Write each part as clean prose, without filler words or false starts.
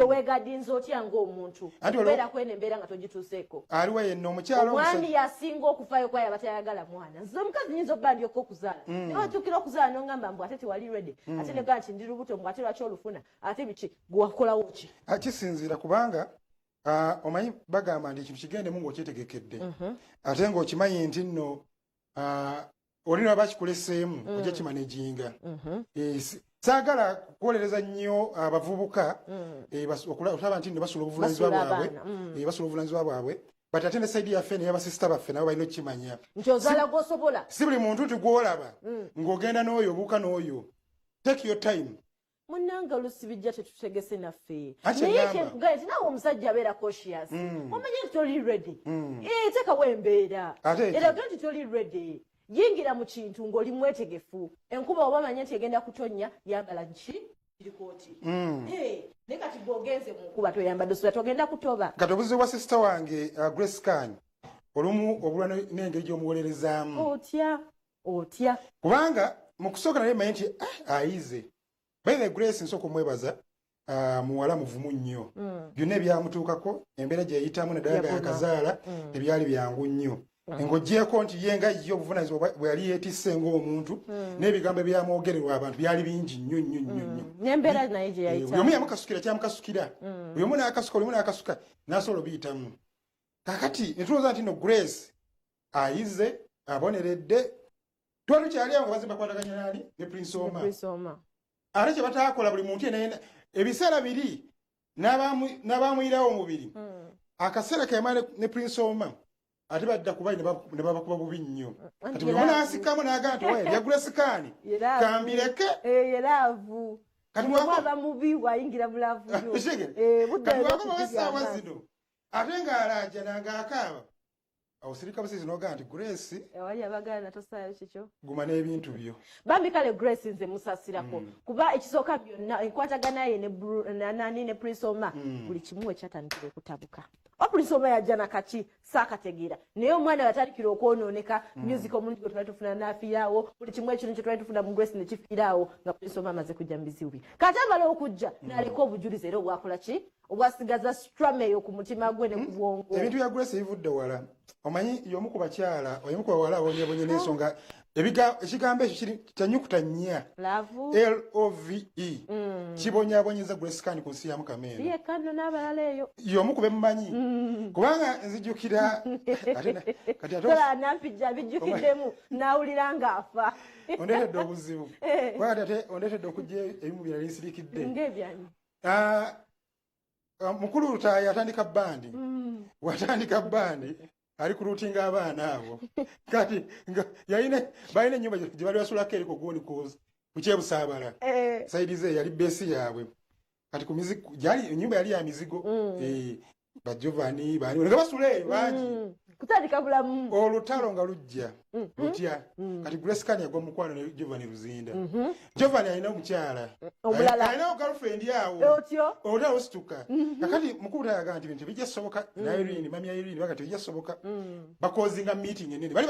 wegadinza otya ng'omuntu okubeera kwene embeera nga togituuseeko aliwo yenna omukyalo omwami yasinga okufaayo kwa yaba tayagala mwana nze omukazi nyinza okuba ndyoka okuzaala naye watuukira okuzaala n'ongamba mbu ate tewali ready ate negaa nti ndi lubuto mbu ate lwaki olufuna ate biki gwewakolawo ki kisinziira kubanga omanyi bagamba nti ekintu kigendemu ng'okyetegekedde ate ng'okimanyi nti nno olina bakikuleseemu ojja kimanejinga saagala kwolereza nnyo abavubuka okulaba nti ne basula obuvunanyizibwa bwabwe but ate ne saidi yaffe neyabasisita baffe nabo balina okukimanya nti ozaala gw'osobola si buli muntu nti gw'olaba ng'ogenda n'oyo obuuka n'oyo take your time munanga olusi bijja tetutegese naffe naye kyenkugaye nti nawe omusajja abeera cautious omanye nti toli ready teekawo embeera eraga nti toli ready yingira mu kintu ng'oli mwetegefu enkuba oba manye nti egenda kutonnya yambala nki kirikooti naye kati bw'ogenze mu nkuba toyambadde osula togenda kutoba kati obuzibwa sisita wange Grace Khan olumu obulwa n'engeri gy'omuwolerezaamu otya kubanga mu kusooka naye manye nti ayize by the Grace nsooka omwebaza muwala muvumu nnyo byonna ebyamutuukako embeera gye yayitamu naddala nga yakazaala ebyali byangu nnyo ng'oggyeko nti ye nga ye obuvunanyizibwa bwe yali yeetisse ng'omuntu n'ebigambo ebyamwogererwa abantu byali bingi nnyo nnyo nnyo nnyo n'embeera naye gye yayitamu buli omu yamukasukira kyamukasukira buli omu n'akasuka n'asobola obiyitamu kakati ne tulowooza nti no Grace ayize aboneredde twali tukyali awo nga bazimba kwataganya nani ne Prince Oma ate kye bataakola buli muntu yenayena ebiseera biri n'abamuyirawo omubiri akaseera kemala ne Prince Oma ate badda kuba ne babakuba bubi nnyo kati buli omu n'asikamu n'agamba nti oya lya Grace Khan kambireke yeraavu kati mwaba mubi wayingira bulavu kati wakomawo essaawa zino ate ng'alajja nang'akaaba awusirika busizi n'ogamba nti Grace wali abagala tosaayo kikyo guma n'ebintu byo bambi kale Grace nze musasirako kuba ekisooka byonna enkwatagana ye ne Prince Oma buli kimu ekyatandikira okutabuka Prince Oma yajja nakaki saakategeera naye omwana yatandikira okwonooneka music omuntu gwe twali tufuna n'afiiraawo buli kimu ekino kye twali tufuna mu Grace ne kifiiraawo nga Prince Oma amaze kujja mu bizibu bye kati amala okujja n'aleka obujulizi era obwakola ki obwasigaza strame eyo ku mutima gwe ne ku bwongo ebintu bya Grace ebivudde wala omanyi y'omu ku bakyala omu ku bawala abonyebonye n'ensonga ekigambo ekyo kiri kyanyukuta nnya LOVE kibonyaabonyeza Grace Khan ku nsi ya Mukameno y'omu ku bemumanyi kubanga nzijjukira kati nampijja bijjukiddemu n'awulira ng'afa ondeetedde obuzibu kwati ate ondeetedde okujja ebimu bye nali nsirikidde ng'ebyanyi mukulu Lutaayi atandika bandi watandika bandi ali kulutinga abaana abo kati balina ennyumba gye bali basulako eri ku Gold Coast ku Kyebusaabala saidize yali beesi yaabwe kati ennyumba yali ya mizigo bajovani bani nga basula eyo bangi kutandika bulamu olutalo nga lujja lutya kati Grace Khan yagwa mukwano ne Giovanni Luzinda Giovanni alina omukyala alina girlfriend yawo olutalo lusituka kakati mukulu tayaga nti bintu bijja soboka na Irene mami ya Irene bakati bijja soboka bakozinga meeting enene bali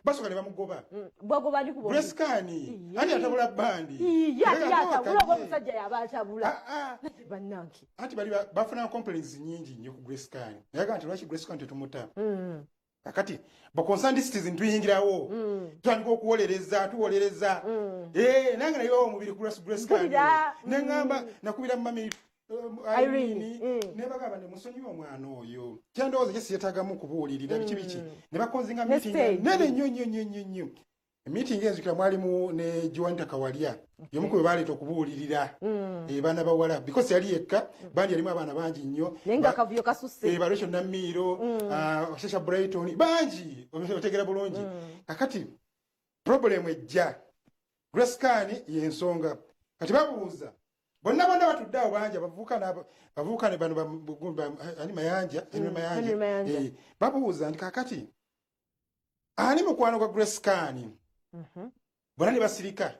basoka ne bamugoba bwagoba ndi kubona Grace Khan ati atabula bandi yatabula ko musajja yabatabula bannanki ati bali bafuna complaints nyingi nnyo ku Grace Khan yaga nti lwaki Grace Khan tetumuta kakati bakonsandisitizi ntuyingirawo tutandika tuwolereza nange nayo omubiri Grace Khan neŋŋamba nakubira mami Irene nebagamba ne musonyiwe omwana oyo kyandowooza kye siyetagamu kubuulirira biki ne bakonzinga meeting nene nnyo meeting enzukira mwalimu ne Juanita Kawalya y'omu ku be baleeta okubuulirira baana bawala because yali yekka bandi yalimu abaana bangi nnyo naye nga kavuyo kasuse Barosho Namiiro Shasha Brighton bangi otegera bulungi kakati problem ejja Grace Khan y'ensonga kati babuuza bonna batudde awo bangi bavubuka ne bano ani mayanja babuuza nti kakati ani mukwano gwa Grace Khan bonna ne basirika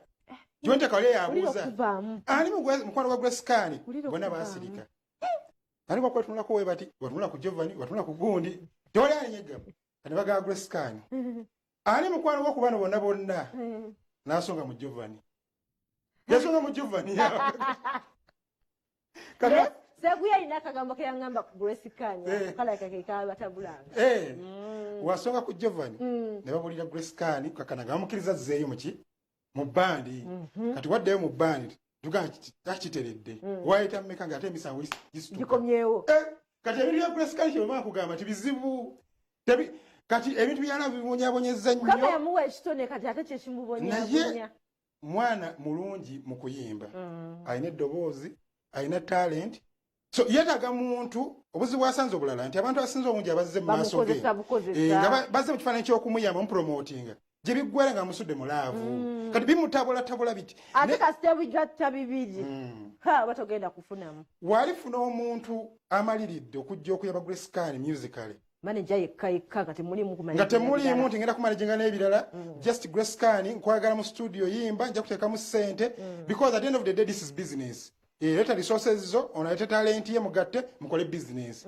Jonta Kawalya yabuuza ani mukwano gwa Grace Khan bonna basirika ani bakwatunulako we bati watunula ku Giovanni watunula ku gundi tewali anyega kati bagamba Grace Khan ani mukwano gwa ku bano bonna n'asonga mu Giovanni yasonga mu Giovanni kati Seguya ina kagambo ke yangamba Grace Kanya kala kake kabatabulanga wasonga ku Giovanni ne babulira Grace Kanya kakanaga bamukiriza zeeyo mu bandi kati waddeyo mu bandi tuga takiteredde waita mmeka ngate emisango gikomyewo kati ebintu bya Grace Kanya kyoma kugamba tibizibu kati ebintu byala bibonyabonyeza nnyo kama yamuwa ekitone kati ate kye kimubonya mwana mulungi mu kuyimba ayina eddoboozi ayina talent so yetaga muntu obuzibu asanze obulala nti abantu asinze obungi abazze mu maaso ge nga bazze mu kifaananyi ky'okumuyamba mu promotinga gye biggwera nga musudde mu laavu kati bimutabula biti ate kasite bigatta bibiri batogenda kufunamu walifuna omuntu amaliridde okujja okuyaba Grace Kanya musically manager yekka kati mulimu kumanya nga temulimu nti ngenda kumanajinga n'ebirala just Grace Kanya nkwagala mu studio yimba nja kuteekamu ssente because at the end of the day this is business leta resources zo onaleta talent ye mugatte mukole business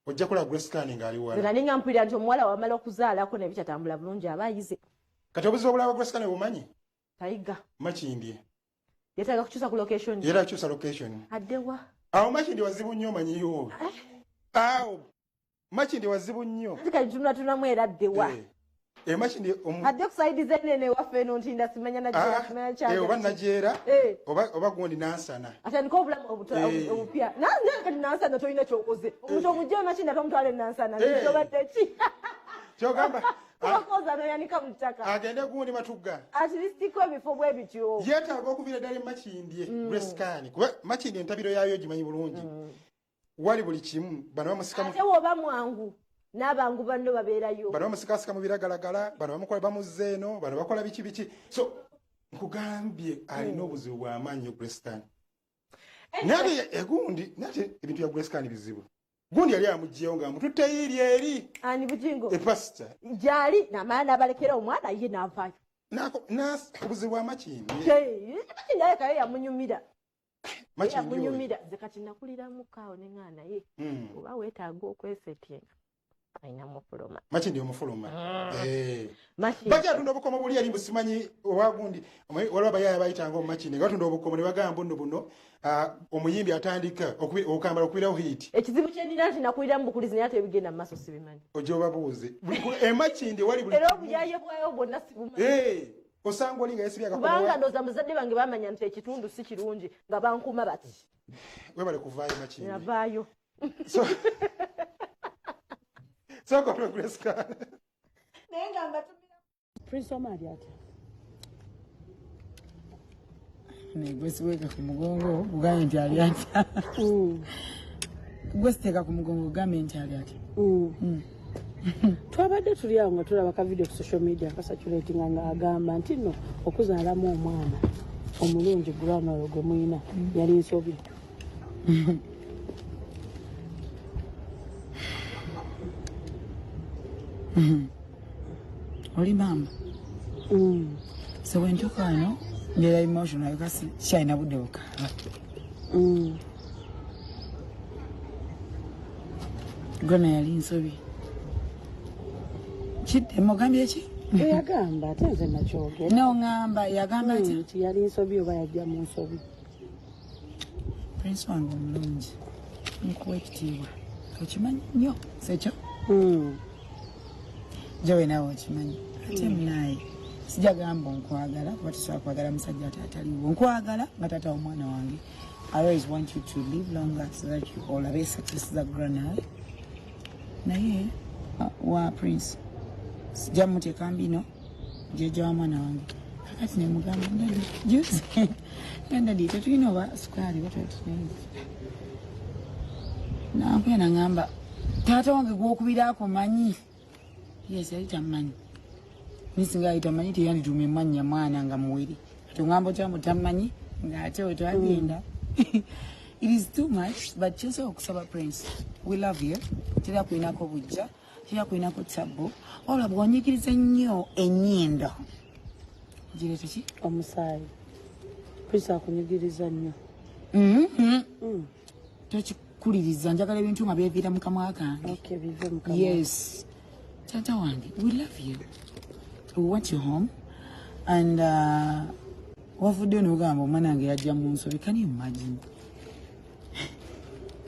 ojja kula Grace Kanya ngali wala zina ninga mpulira nti omuwala wamala okuzaalako nebikatambula bulungi abayize kati obuzibu obulaba Grace Kanya bumanyi tayiga Makindye yetaaga kukyusa ku location era kukyusa location addewa awo Makindye wazibu nnyo omanyiyo awo Makindye wazibu nnyo tunatunamu era addewa Makindye adde kusaidiza ennene waffe eno ntinda simanya najeera simanya kyagala oba najeera oba gundi nansana atandika obulamu obupya kati nansana tolina kyokoze omuntu omujja Makindye tomutwala enansana obadde ki kyogamba abakoza noyanika mu ttaka agende gundi matugga atirisitiko ebifo bwe bityo yeetaaga okuviira ddala Makindye Grace Kanya kuba Makindye entabiro yaayo gimanyi bulungi wali buli kimu bano bamusika ate woba mwangu n'abangu banno babeerayo bano bamusikasika mu biragalagala bano bamukola bamuzze eno bano bakola biki so nkugambye alina obuzibu bw'amaanyi Grace Kanya nate egundi nate ebintu bya Grace Kanya bizibu gundi yali amugyeyo nga mututte iri eri ani bujingo epasita gyali namala n'abalekera omwana ye n'avaayo obuzibu bwa Makindye Makindye alekayo yamunyumira yamunyumira nze kati nakuliramu kaawo neŋŋaana ye oba weetaaga okwesetyenga ayina mufuluma Makindye omufuluma bakyatunda obukomo buli yali busimanyi owagundi waliwo bayaya bayitanga omu Makindye nga batunda obukomo ne bagamba buno omuyimbi atandika okambala okubirawo hiti ekizibu kyendina nti nakuliramu bukulizi naye ate ebigenda mu maaso sibimanyi ojja obabuuze Makindye wali era obuyaye bwayo bwonna sibumanyi osanga oli nga yesibya kubanga ndooza muzadde bange bamanya nti ekitundu si kirungi nga bankuma bati webale kuvaayo Makindye navaayo sokotwe Grace Kanya naye nga mbatumira Prince Omari ati negwesiweka ku mugongo ugambe nti ali atya gwesiteeka ku mugongo ugambe nti ali atya twabadde tuli awo nga tulaba ka video ku social media akasatulatinga nga agamba nti nno okuzaalamu omwana omulungi gulwanayo gwe muyina yali nsobi oli mama so wentuka wano ngera emotional kasi kyalina budde bukaaba gona yali nsobi kiddemu ogambye ki yagamba ate nze nakyogera noŋŋamba yagamba nti yali nsobi oba yajja mu nsobi Prince wange omulungi nkuwa ekitiibwa okimanyi nnyo sekyo jowe naawe okimanyi ate munaye sijagamba onkwagala kuba tusobola kwagala musajja ate ataliwo nkwagala nga taata omwana wange I always want you to live longer so that you olabe success za granawe naye wa Prince sijja muteeka mbino jeja wa mwana wange kakati nemugamba ndadi juice ndadi tetulina oba sukaali batwetunaye nankwe nangamba taata wange gwokubiraako manyi yes yali tamanyi nisinga yali tamanyi teyandituuma emannya mwana nga muwere tuŋŋamba kyamu tamanyi ng'ate we twagenda it is too much but kyensobola okusaba Prince we love you tera kulinako bujja tera kulinako tabbo wabula bw'onyikiriza ennyo ennyindo gireeta ki omusaayi Prince akunyigiriza nnyo tokikuliriza njagala ebintu nga byeviira mu kamwa kange okay bive mu kamwa yes tata wange we love you we want you home and wavuddeyo n'ogamba omwana wange yajja mu nsobi can you imagine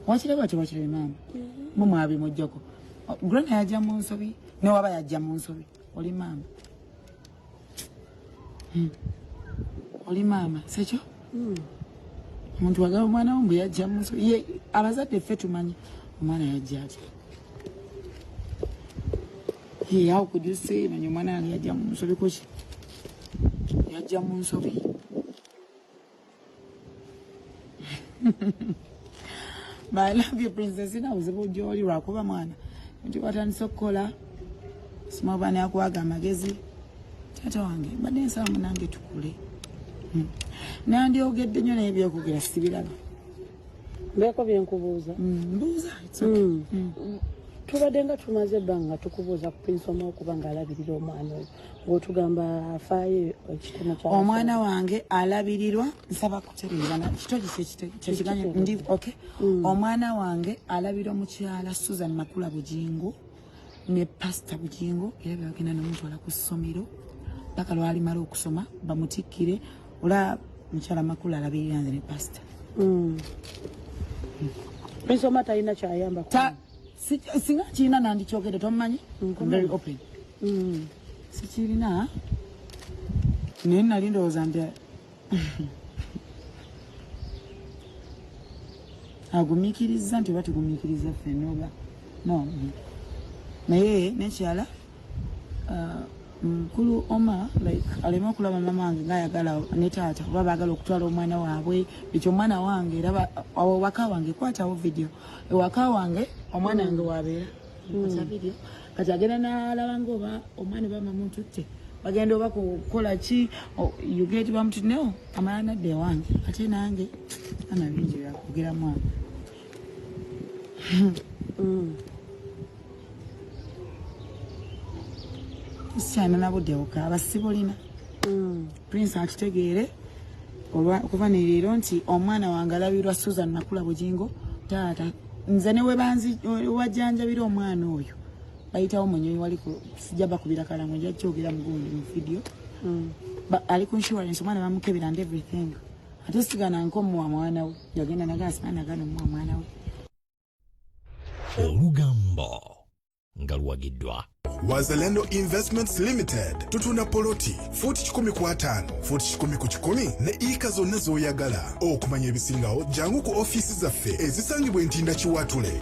wakiraba tewakiraba maama mumwabi mujjako grana yajja mu nsobi newaba yajja mu nsobi oli maama oli maama sekyo omuntu wagaba omwana wo mbu yajja mu nsobi ye abazadde ffe tumanyi omwana yajja atya ye how could you say manya omwana yange yajja mu nsobi kuki yajja mu nsobi But I love you, Princess. I was about Jolly Rakuba man. Nti watandise okukola simabani akwaga amagezi tata wange badde nsaba munange tukule nandyogedde nnyo naye byokugera sibiraba mbeko byenkubuuza mbuuza tubadde nga tumaze ebbanga tukubuuza ku Prince Omah okuba ng'alabirira omwana oyo ng'otugamba afaayo ekitone kya omwana wange alabirirwa nsaba kutereerana kitogi kyekiganye ndi okay omwana wange alabirwa mukyala Susan Makula Bujingo ne Pastor Bujingo era bagenda n'omutwala ku ssomero paka lwalimala okusoma bamutikkire ola mukyala Makula alabirira nze ne Pastor Prince Omah talina kyayamba singa kiina nandikyogedde tomumanyi very open sikirina naye nali ndowooza nti agumiikiriza nti oba tugumiikiriza ffenna oba no naye nekyala mukulu Omah like aleme okulaba mama wange ngaayagala ne taata oba baagala okutwala omwana waabwe ekyo omwana wange era awo waka wange kwatawo video ewaka wange omwana wange wabeera asa video kati agenda n'alaba ngaoba omwana bamamu tutte bagenda oba kukola ki ugeti bamututneo amala nadde ewange ate nange ana bingi byakugeramu awo sikyana nabudde bukaaba sibulina Prince akitegeere okuva nereero nti omwana wange alabirwa Susan Makula Bujingo taata nze ne webajjanjabira omwana oyo bayitawo munyonyi wali sijja bakubira kalamu nja kyogera mugundi mu video ali ku insurance omwana bamukebera and everything ate sigana nkomuwa mwana we yagenda nagasana gano muwa mwana we olugamba nga luwagiddwa Wazalendo Investments Limited tutunda poloti futi 10 futi 10 ne ika zonna z'oyagala okumanya ebisingawo jangu ku offices zaffe ezisangibwa Ntinda Kiwatule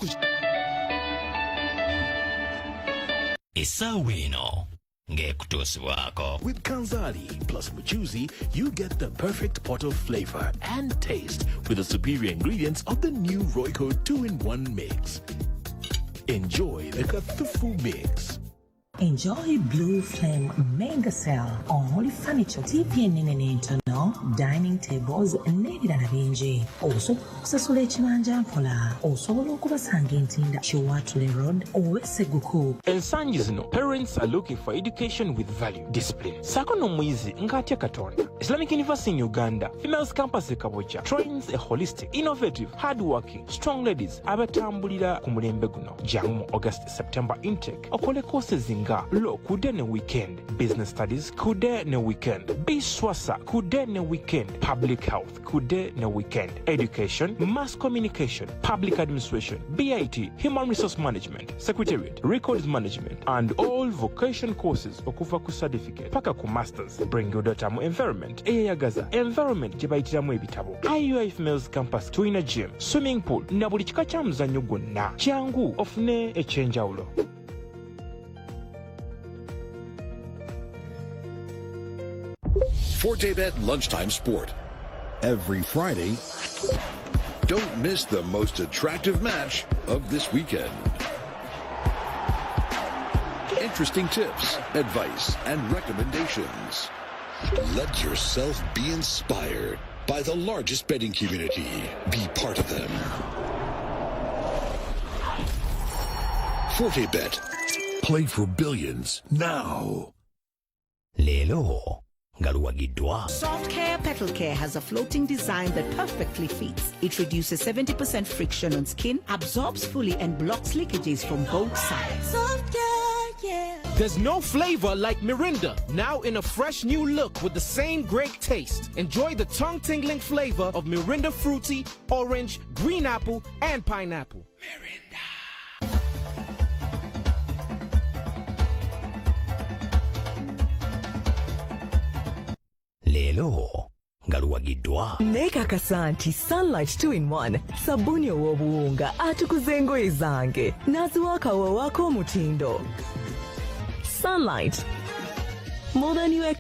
essaawa eno ng'ekutuusibwako. With Kanzali plus Muchuzi, you get the perfect pot of flavor and taste with the superior ingredients of the new Royco 2-in-1 mix. Enjoy the Kathufu mix. Enjoy Blue Flame Mega Sale on Holy Furniture, TV Ntono, dining tables, n'ebirala bingi. Osobola okusasula ekibanja mpola. Osobola okubasanga Ntinda Kiwatule Road oba Seguku. Ensangi zino, parents are looking for education with value, discipline. Sako n'omuyizi ng'atya Katonda. Islamic University in Uganda, Females Campus e Kaboja, trains a holistic, innovative, hard-working, strong ladies abatambulira ku mulembe guno. Jangu mu August, September intake. Okole courses nga law kude ne weekend, business studies kude ne weekend, biswasa kude ne weekend, public health kude ne weekend, education, mass communication, public administration, BIT, human resource management, secretariat, records management, and all vocation courses okuva ku certificate paka ku masters. Bring your daughter mu environment eyeyagaza, environment gye bayitiramu ebitabo. IUI Females Campus tulina gym, swimming pool na buli kika kya muzannyo gwonna. Jangu ofune ekyenjawulo. ForteBet Lunchtime Sport. Every Friday, don't miss the most attractive match of this weekend. Interesting tips, advice, and recommendations. Let yourself be inspired by the largest betting community. Be part of them. ForteBet. Play for billions now. Lelo. Soft Care Petal Care has a floating design that perfectly fits. It reduces 70% friction on skin, absorbs fully, and blocks leakages from both sides. Soft Care There's no flavor like Mirinda, now in a fresh new look with the same great taste. Enjoy the tongue-tingling flavor of Mirinda Fruity, Orange, Green Apple, and Pineapple. Lelo ngaluwagiddwa. Nekakasa nti Sunlight 2-in-1 sabuni ow'obuwunga atukuza engoye zange n'aziwa akawawa k'omutindo. Sunlight, more than you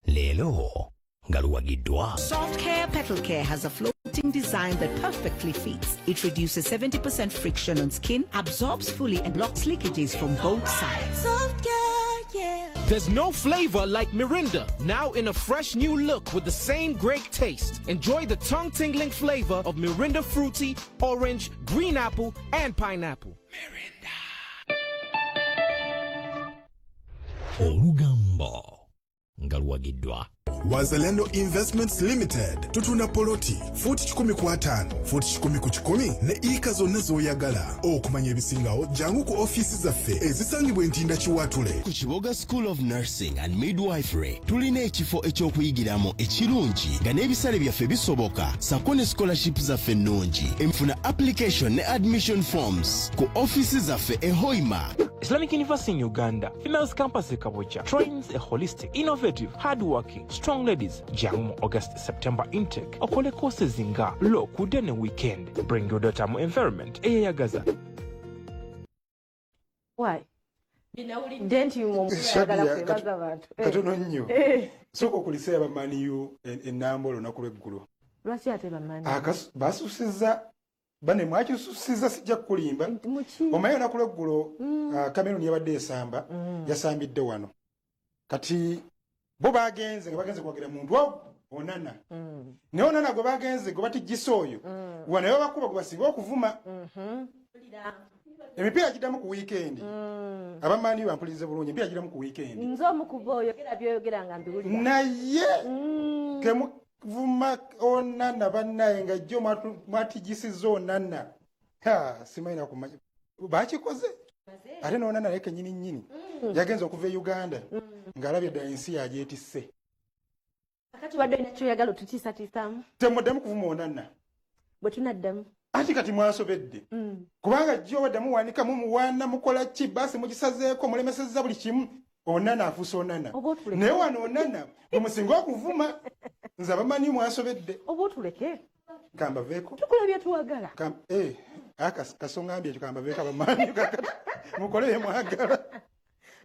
Lelo ngaluwagiddwa. Soft Care Petal Care has a floating design that perfectly fits. It reduces 70% friction on skin, absorbs fully, and blocks leakages from both sides. Soft Care, yeah. There's no flavor like Mirinda, now in a fresh new look with the same great taste. Enjoy the tongue-tingling flavor of Mirinda Fruity, Orange, Green Apple, and Pineapple. Olugambo ngaluwagiddwa. Wazalendo Investments Limited tutunda poloti futi 10 ku 5 futi 10 ku 10 ne ika zonna z'oyagala okumanya ebisingawo jangu ku ofisi zaffe ezisangibwa Ntinda Kiwatule ku Kiboga School of Nursing and Midwifery tulina ekifo eky'okuyigiramu ekirungi nga n'ebisale byaffe bisoboka sako ne scholarship zaffe ennungi enfuna application ne admission forms ku ofisi zaffe e Hoima. Islamic University in Uganda, Females Campus Kabocha trains a holistic, innovative, hard-working, strong ladies. Jangu August September intake. Okole courses nga law kudene weekend. Bring your daughter mu environment. Eyagaza. Why? Denti mumuyagala kwebaza abantu. Katono nnyo. Soko kuliseba maniyu enambolo nakulweggulu. Lwaki ate bamani? Basusiza bane mwakisusiza sijja kulimba. Omayo nakulweggulu Cameroon yabadde esamba yasambidde wano. Kati bo bagenze kwogera muntu onana. Ne onana go bagenze go batijjisa oyo. Wanayo bakuba go basinga okuvuma. Emipiira gidamu ku weekend. Abamani bampulize bulungi emipiira gidamu ku weekend. Nzo mukuba oyo gera byoyogera nga mbiwulira. Naye kemuvuma onana bannaye nga jjo mwatijjisiza onana. Simaina kumanya. Bakikoze? Ate n'onana leke nyini. Yagenza okuva e Uganda. Ngalabye da ensi yagyetisse. Akati wadde nakyo yagala tutisa. Temuddemu kuvuma onana. Bwe tunaddamu. Ati kati mwasobedde. Kubanga jjo waddamu wanika muwana mukola ki basi mugisazeeko mulemesezza buli kimu. Onana afuuse onana. Naye wano onana mumusinga okuvuma. Nze abamanyi mwasobedde. Oba otuleke. Kambaveeko. Tukola bye tuwagala. Kasongambye ekyo kambaveeko abamanyi mukole bye mwagala.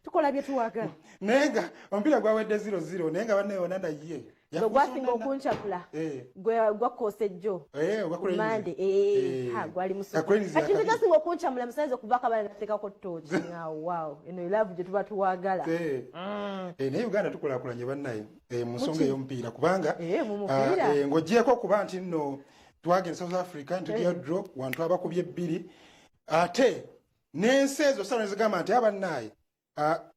Tukola bye tuwagala. Nenga omupiira gwawedde 0-0 nenga banne onana ye. Gwasinga okunchapula. Gwakosejjo. Mande. Gwali musu. Kati gasinga okunchamula musanze okuvaka bana natekako tochi. Wow. Eno love gye tuba tuwagala. Ne Uganda tukulakulanye bannaye mu nsonga ey'omupiira kubanga mumupiira. Ng'ogyeko kuba nti nno twagenda South Africa ntujja draw wantu abakubye 2 ate n'ensi ezo sala nezigamba nti abannaye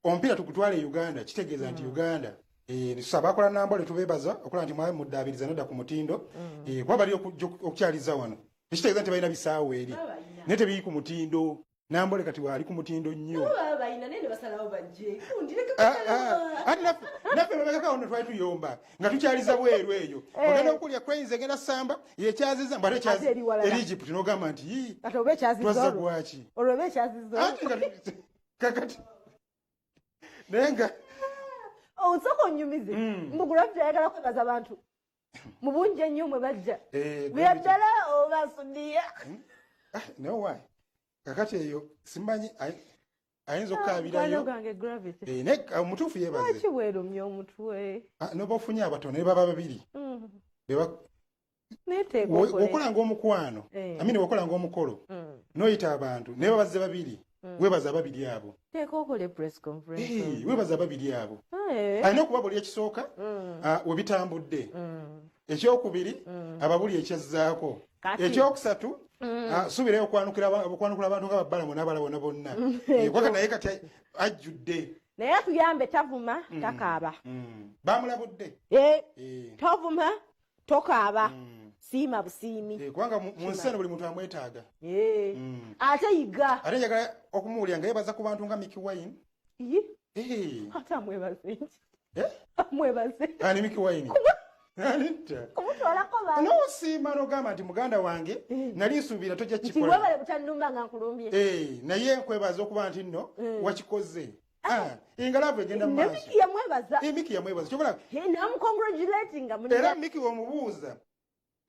omupiira tukutwale Uganda kitegeeza nti Uganda tusaba akola nambole tubebaza okola nti mwawe muddabiriza nadda ku mutindo kuba bali okukyaliza wano ekitegeeza nti balina bisaawo eri naye tebiri ku mutindo nambole kati waali ku mutindo nnyo naffe lwebagaka ono twali tuyomba nga tukyaliza bweru eyo ogenda okulya Cranes egenda samba yekyaziza mbate ekyazi eri Egypt n'ogamba nti twazza gwaki kakati nenga Onsoko nyumize. Mbugura byagala kwebaza abantu. Mubunje nnyo mwe bajja. Byaddala obasudiya. No why? Kakati eyo simbanyi ayinza okukabirayo. Gange gravity. Ne omutuufu yebaze. Lwaki weerumya omutwe? Noba ofunye abatono ne baba babiri. Okola ng'omukwano. Amini okola ng'omukolo. Noyita abantu ne babazze babiri. Webaza babiri abo. Tekokole press conference. Webaza babiri abo. Alina okuba buli ekisooka webitambudde. Ekyokubiri ababuli ekyazzaako. Ekyokusatu suubirayo okwanukula abantu nga babbalamu n'abalabona bonna. Kwaka naye kati ajjudde. Naye atuyambe tavuma takaaba. Baamulabudde. Tovuma tokaaba. Siima busiimi. Kubanga mu nsi eno buli muntu amwetaaga. Ate yiga. Ate njagala okumuwulira nga yeebaza ku bantu nga Mickey Wine, ate amwebaze amwebaze ani Mickey Wine kumutwalako ba n'osiima n'ogamba nti muganda wange nali nsuubira tojja kikola webale butannumba nga nkulumbye naye nkwebaza okuba nti nno wakikoze engalavu egenda mu maaso Mickey yamwebaza kyobola era Mickey omubuuza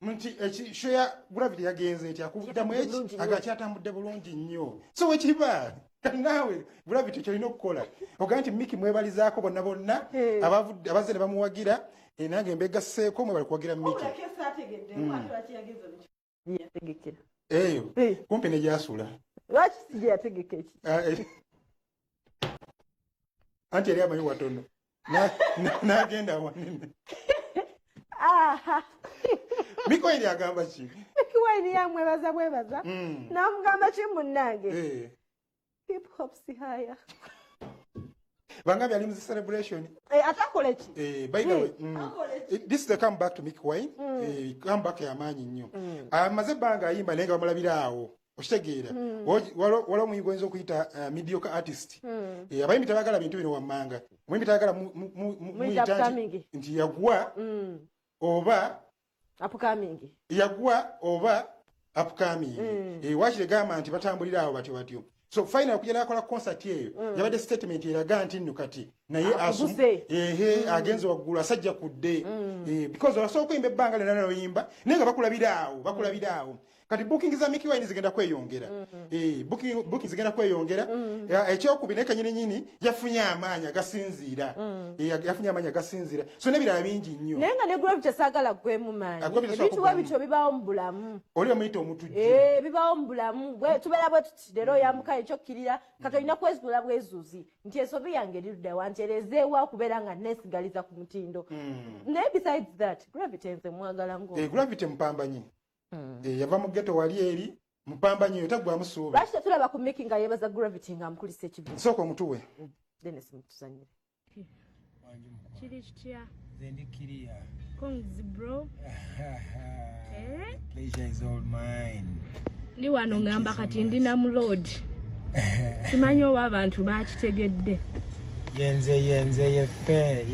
nti show ya Gravity yagenze nti akuddamu eki agakyatambudde bulungi nnyo so wekiba naawe Gravity kyolina okukola ogamba nti Mickey mwebalizaako bonna abazze ne bamuwagira nange mbegasseeko mwebali kuwagira Mickey eyo kumpi ne gyasula lwaki sijategeka eki anti yali amanyi watono n'agenda wanene Mickey Wine agamba ki Mickey Wine yamwebaza bwebaza n'amugamba ki munnange hip hop si haya Bangabi ali mu celebration atakola ki by the way this is the comeback to Mickey Wine comeback y'amaanyi nnyo amaze ebbanga ayimba naye nga bamulabira awo okitegeera waliwo omuyimbi oyinza okuyita mediocre artist abayimbi tebagala bintu bino wammanga omuyimbi tayagala muyita nti yagwa oba upcoming wakire gamba nti batambulira awo batyo so final okujja n'akola concert eyo yabadde statement eraga nti nno kati naye agenze waggulu asajja kudde because wasooka okuyimba ebbanga lyonna noyimba naye nga bakulabira awo kati booking za Mickey Wine zigenda kweyongera booking zigenda kweyongera ekyokubiri naye kanyininyini yafunye amaanyi agasinziira so n'ebirala bingi nnyo naye nga ne Gravity saagala gwemu maanyi ebituwa bityo bibaawo mu bulamu oli omuyita omutujju bibaawo mu bulamu tubeera bwe tuti leero oyamuka ekyokkirira kati olina kwezigula bwezuzi nti ensobi yange eriruddawa nti erezeewa okubeera nga neesigaliza ku mutindo naye besides that Gravity nze mwagala Gravity mpambanyi yava mu ghetto wali eri mpambanyi eyo tagwamu suubi lwaki tetulaba ku Mickey nga yeebaza Gravity nga amukulisa ekibiina sooka omutuwe Dennis mutuzanyire kiri kitya nze ndi kiriya konzi bro pleasure is all mine ndi wano ngamba kati ndi na mulod simanyi oba abantu bakitegedde yenze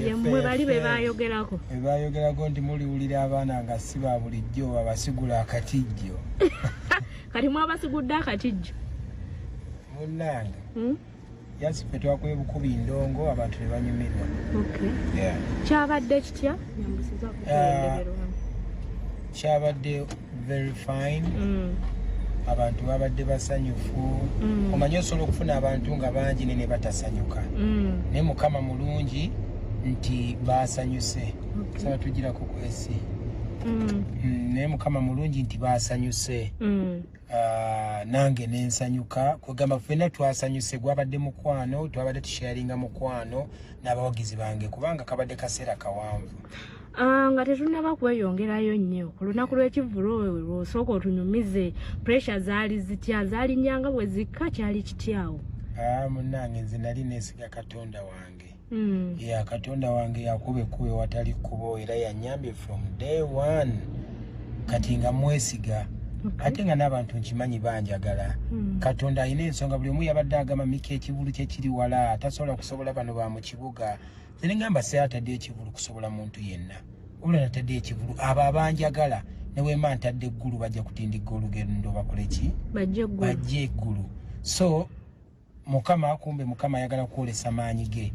yemmwe bali bebayogerako nti muliwulira abaana nga si ba bulijjo abasigula akatijjo kati mwabasigudde akatijjo munnanga yasife twakuye bukubi ndongo abantu ne banyumirwa kyabadde kitya kyabadde very fine abantu babadde basanyufu omanyi osobola okufuna abantu nga bangi ne batasanyuka naye mukama mulungi nti basanyuse saba tugirako kwesi naye mukama mulungi nti basanyuse nange nensanyuka kwegamba ffenna twasanyuse gwabadde mukwano twabadde tusharinga mukwano n'abawagizi bange kubanga kabadde kaseera kawanvu nga tetunaba kweyongerayo nnyo ku lunaku lw'ekivulu lwosooka otunyumize pressure zaali zitya zaali nyanga bwe zikka kyali kityawo munnange nze nali neesiga katonda wange katonda wange yakuba ekkuba ewatali kkubo era yanyambye from day one kati nga mwesiga ate nga n'abantu nkimanyi banjagala katonda alina ensonga buli omu yabadde agamba Mickey ekivulu kye kiri wala tasobola kusobola bano ba mu kibuga zenengamba seatadde ekivulu kusobola muntu yenna olwo natadde ekivulu abo abanjagala newema ntadde eggulu bajja kutindiga olugendo bakoleki bajje eggulu so mukama kumbe mukama ayagala kwolesa maanyi ge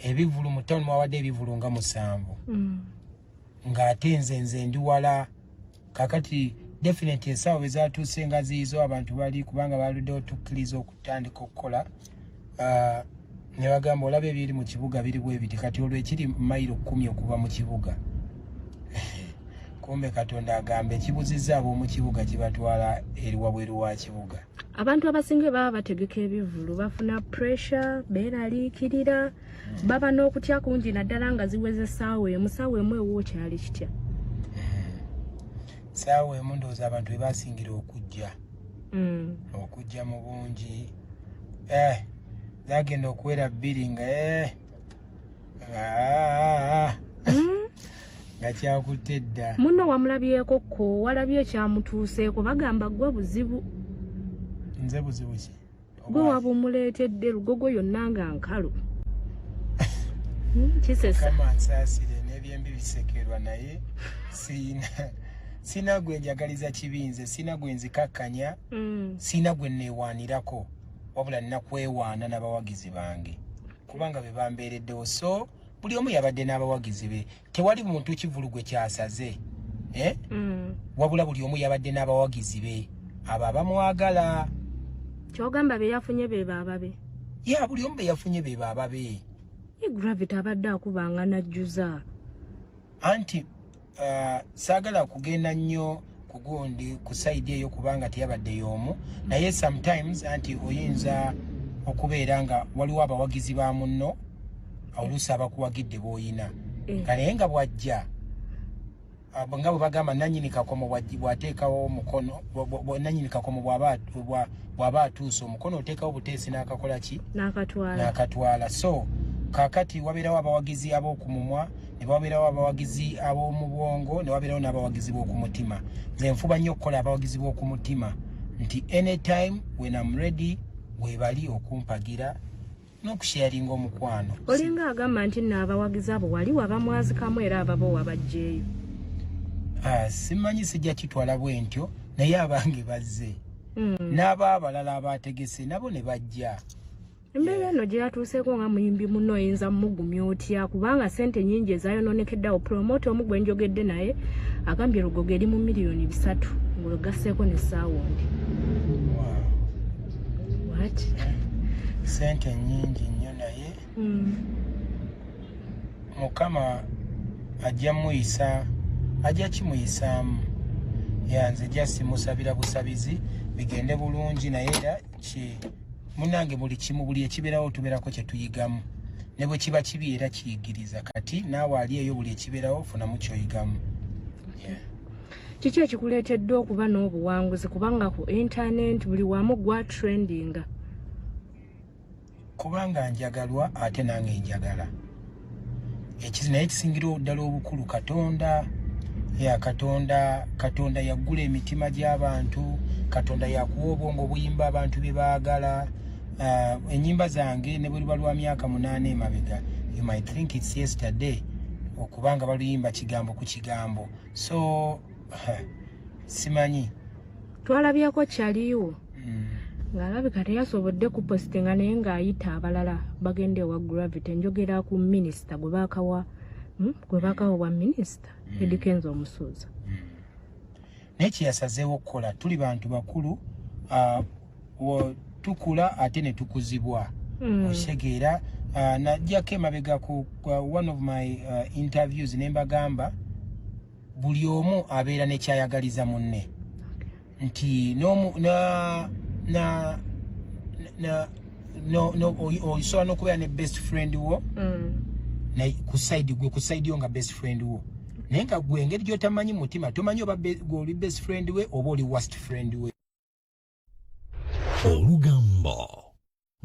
ebivulu mu tawuni mwawadde ebivulu nga 7 ng'ate nze ndi wala kakati definitely esaawa bwe zaatuuse nga ziizo abantu bali kubanga baluddewo tukkiriza okutandika okukola ne bagamba olaba ebiri mu kibuga biri bwe biti kati olwo ekiri mayiro 10 okuva mu kibuga kumbe katonda agamba ekibuzizza ab'omu kibuga kibatwala eri wabweru wa kibuga abantu abasinga baba bategeka ebivulu bafuna pressure beeraliikirira baba n'okutya kungi naddala nga ziweze essaawa emu ewo kyali kitya saawa emu ndowooza abantu be basingira okujja mu bungi zagenda okuwera 2 nga kyakutte dda munno wamulabyeko ko walabye ekyamutuuseeko bagamba gwe buzibu nze buzibu ki gwe waba omuleetedde lugogo yonna nga nkalu kisesa kama nsaasire n'ebyembi bisekerwa naye sina gwe njagaliza kibinze sina gwe nzikakkanya sina gwe neewaanirako wabula nnakwewaana n'abawagizi bange kubanga be bambeereddewo so buli omu yabadde n'abawagizi be tewali muntu kivulugwe kyasaze wabula buli omu yabadde n'abawagizi be abo abamwagala kyogamba be yafunye be baaba be ya buli omu be yafunye be baaba be Gravity abadde akubanga najjuza anti saagala kugenda nnyo ku gundi ku saidi eyo kubanga teyabadde y'omu naye sometimes anti oyinza okubeera nga waliwo abawagizi ba munno oluusi abakuwagidde b'oyina nga naye nga bw'ajja nga bwe bagamba nannyini kakomo bw'ateekawo omukono nannyini kakomo bw'aba atuuse omukono oteekawo buteesi n'akakola ki n'akatwala so kakati wabeerawo abawagizi ab'okumumwa ne wabeerawo abawagizi ab'omu bwongo ne wabeerawo n'abawagizi b'okumutima nze nfuba nnyo okukola abawagizi b'okumutima nti anytime when I'm ready webali okumpagira n'okusharinga omukwano olinga agamba nti nno abawagizi abo wali wabamwazikamu era ababo wabajjeeyo simanyi sijja kitwala bwe ntyo naye abange bazze n'aba abalala abategese nabo ne bajja embeera eno gye yatuuseeko nga muyimbi muno oyinza mugumya otya kubanga sente nyingi ezaayononekeddeawo promote omu gwe njogedde naye agambye Lugogo eri mu miliyoni 3 ng'ogasseeko ne saawundi what sente nyingi nnyo naye mukama ajja muyisa ajja kimuyisaamu yanze jasimusabira busabizi bigende bulungi naye era munange buli kimu buli ekibeerawo tubeerako kye tuyigamu ne bwe kiba kibi era kiyigiriza kati naawe ali eyo buli ekibeerawo funamu kyoyigamu kiki ekikuleetedde okuba n'obuwanguzi kubanga ku internet buli wamu gwa trendinga kubanga njagalwa ate nange njagala naye ekisingira ddala obukulu katonda katonda yaggula emitima gy'abantu katonda yakuwa obwongo obuyimba abantu bye baagala ennyimba zange ne bwe luba lwa myaka 8 emabega you might think it's yesterday okubanga baluyimba kigambo ku kigambo so simanyi twalabyeko kyaliwo ng'alabika teyasobodde kupositinga naye ng'ayita abalala bagende ewa Gravity njogera ku minisita gwe baakawa bwa minisita Edikenzo Omusuuza naye kyeyasazeewo okukola tuli bantu bakulu tukula ate ne tukuzibwa osegeera najjako emabega ku one of my interviews ne mbagamba buli omu abeera nekyayagaliza munne nti osobola n'okubeera ne best friend wo ku side yo nga best friend wo naye nga gwe engeri gy'otamanyi mutima tomanyi oba oli best friend we oba oli worst friend we olugambo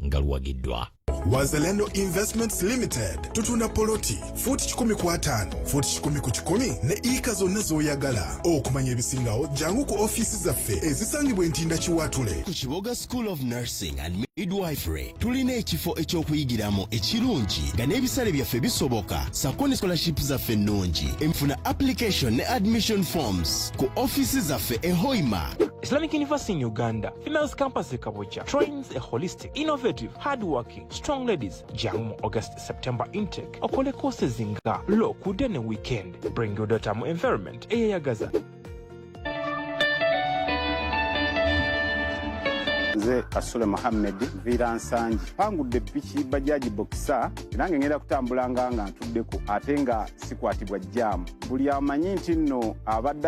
nga luwagiddwa Wazalendo Investments Limited tutunda poloti futi 10 futi 10 ne ika zonna z'oyagala okumanya ebisingawo jangu ku ofisi zaffe ezisangibwa Ntinda Kiwatule ku Kiboga School of Nursing and Midwifery tulina ekifo eky'okuyigiramu ekirungi nga n'ebisale byaffe bisoboka sako ne scholarship zaffe ennungi enfuna application ne admission forms ku ofisi zaffe e Hoima Islamic University in Uganda, Females Campus Kabocha trains a holistic, innovative, hard-working, strong ladies. Jangu August September intake. Okole courses nga law kudene weekend. Bring your daughter mu environment. Eyagaza. Nze Asule Mohammed Vira Nsanji pangudde piki bajaji boxer nange ngenda kutambula nga ntuddeko ate nga sikwatibwa jam buli amanyi nti nno abadde